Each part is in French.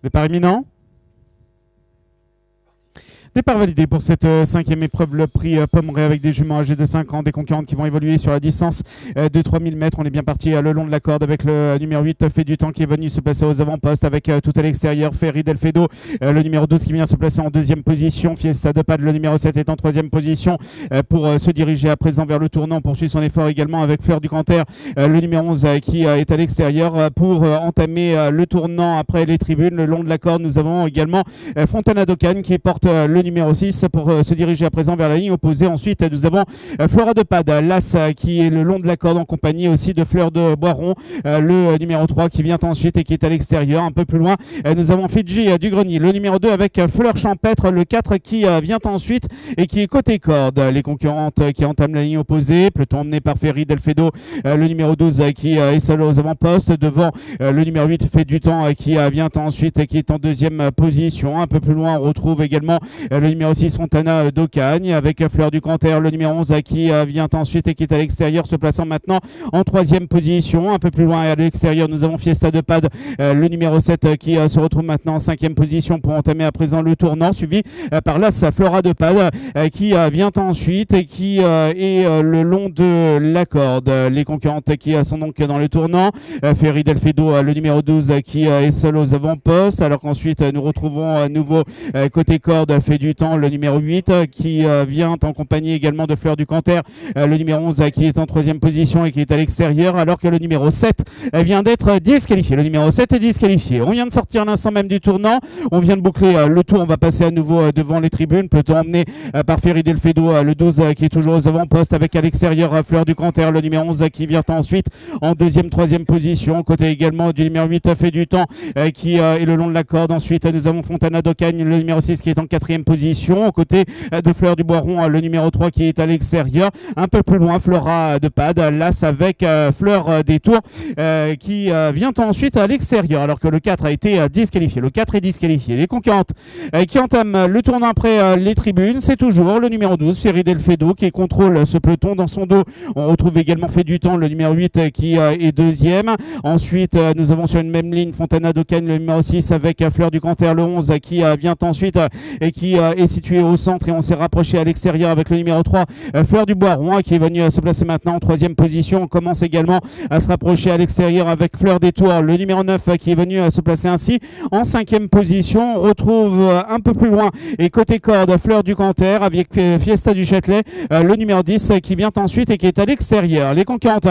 Départ imminent. Départ validé pour cette cinquième épreuve, le prix Pommeré avec des juments âgés de 5 ans, des concurrentes qui vont évoluer sur la distance de 3000 mètres. On est bien parti le long de la corde avec le numéro 8, Fait du Temps, qui est venu se placer aux avant-postes avec tout à l'extérieur. Ferry Delfedo, le numéro 12 qui vient se placer en deuxième position. Fiesta de Pad, le numéro 7 est en troisième position pour se diriger à présent vers le tournant. On poursuit son effort également avec Fleur du Canter, le numéro 11 qui est à l'extérieur pour entamer le tournant après les tribunes. Le long de la corde, nous avons également Fontana d'Ocagne qui porte le numéro 6 pour se diriger à présent vers la ligne opposée. Ensuite, nous avons Flora de Pad, l'As qui est le long de la corde en compagnie aussi de Fleur de Boiron, le numéro 3 qui vient ensuite et qui est à l'extérieur. Un peu plus loin, nous avons Fidji du Grenier, le numéro 2 avec Fleur Champêtre, le 4 qui vient ensuite et qui est côté corde. Les concurrentes qui entament la ligne opposée, peloton emmené par Ferry Delfedo, le numéro 12 qui est seul aux avant-postes, devant le numéro 8 Fait du Temps qui vient ensuite et qui est en deuxième position. Un peu plus loin, on retrouve également le numéro 6 Fontana d'Ocagne avec Fleur du Canter, le numéro 11 qui vient ensuite et qui est à l'extérieur, se plaçant maintenant en troisième position. Un peu plus loin à l'extérieur, nous avons Fiesta de Pad, le numéro 7 qui se retrouve maintenant en cinquième position pour entamer à présent le tournant, suivi par l'As Flora de Pad qui vient ensuite et qui est le long de la corde. Les concurrentes qui sont donc dans le tournant, Ferry Delfedo, le numéro 12 qui est seul aux avant-postes, alors qu'ensuite nous retrouvons à nouveau côté corde Fait du Temps, le numéro 8 qui vient en compagnie également de Fleur du Canter, le numéro 11 qui est en troisième position et qui est à l'extérieur, alors que le numéro 7 vient d'être disqualifié. Le numéro 7 est disqualifié. On vient de sortir l'instant même du tournant, on vient de boucler le tour, on va passer à nouveau devant les tribunes, peloton emmené par Ferry Delfedo, le 12 qui est toujours aux avant-postes avec à l'extérieur Fleur du Canter, le numéro 11 qui vient ensuite en deuxième, troisième position, côté également du numéro 8 Fait du Temps qui est le long de la corde. Ensuite nous avons Fontana d'Ocagne, le numéro 6 qui est en quatrième position, aux côtés de Fleur du Boiron, le numéro 3 qui est à l'extérieur. Un peu plus loin, Flora de Pad, l'As avec Fleur des Tours qui vient ensuite à l'extérieur, alors que le 4 a été disqualifié. Le 4 est disqualifié. Les concurrentes qui entament le tournant après les tribunes, c'est toujours le numéro 12, Ferry Delfedo, qui contrôle ce peloton. Dans son dos, on retrouve également Fait du Temps, le numéro 8 qui est deuxième. Ensuite, nous avons sur une même ligne Fontana d'Ocagne, le numéro 6 avec Fleur du Canter, le 11 qui vient ensuite et qui est situé au centre, et on s'est rapproché à l'extérieur avec le numéro 3 Fleur du Boiron qui est venu se placer maintenant en troisième position. On commence également à se rapprocher à l'extérieur avec Fleur des Tours, le numéro 9 qui est venu se placer ainsi en cinquième position. On retrouve un peu plus loin et côté corde Fleur du Canter avec Fiesta du Châtelet, le numéro 10 qui vient ensuite et qui est à l'extérieur. Les concurrentes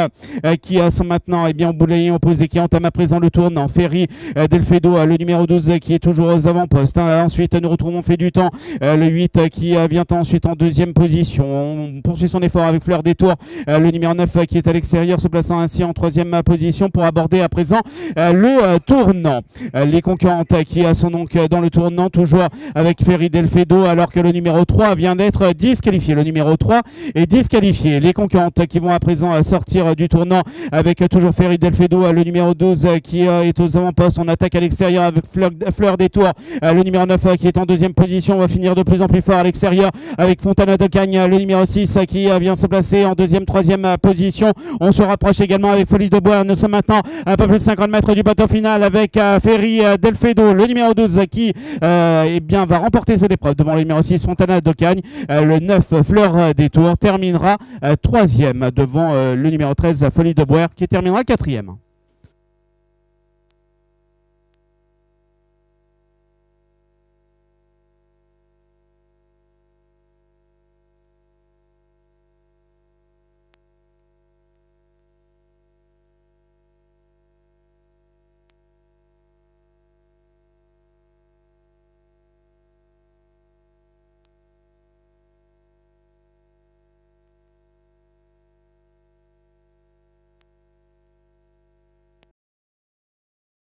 qui sont maintenant au bout de la ligne opposée, qui entament à présent le tournant, Ferry Delfedo, le numéro 12 qui est toujours aux avant-postes. Ensuite nous retrouvons Fait du Temps, le 8 qui vient ensuite en deuxième position. On poursuit son effort avec Fleur des Tours, le numéro 9 qui est à l'extérieur, se plaçant ainsi en troisième position pour aborder à présent le tournant. Les concurrentes qui sont donc dans le tournant, toujours avec Ferry Delfedo, alors que le numéro 3 vient d'être disqualifié. Le numéro 3 est disqualifié. Les concurrentes qui vont à présent sortir du tournant avec toujours Ferry Delfedo, le numéro 12 qui est aux avant-postes. On attaque à l'extérieur avec Fleur des Tours, le numéro 9 qui est en deuxième position. On va finir de plus en plus fort à l'extérieur avec Fontana d'Ocagne, le numéro 6 qui vient se placer en deuxième, troisième position. On se rapproche également avec Folie de Bois. Nous sommes maintenant à un peu plus de 50 mètres du bateau final avec Ferry Delfedo, le numéro 12 qui va remporter cette épreuve devant le numéro 6 Fontana d'Ocagne. Le 9 Fleur des Tours terminera troisième devant le numéro 13 Folie de Bois qui terminera quatrième.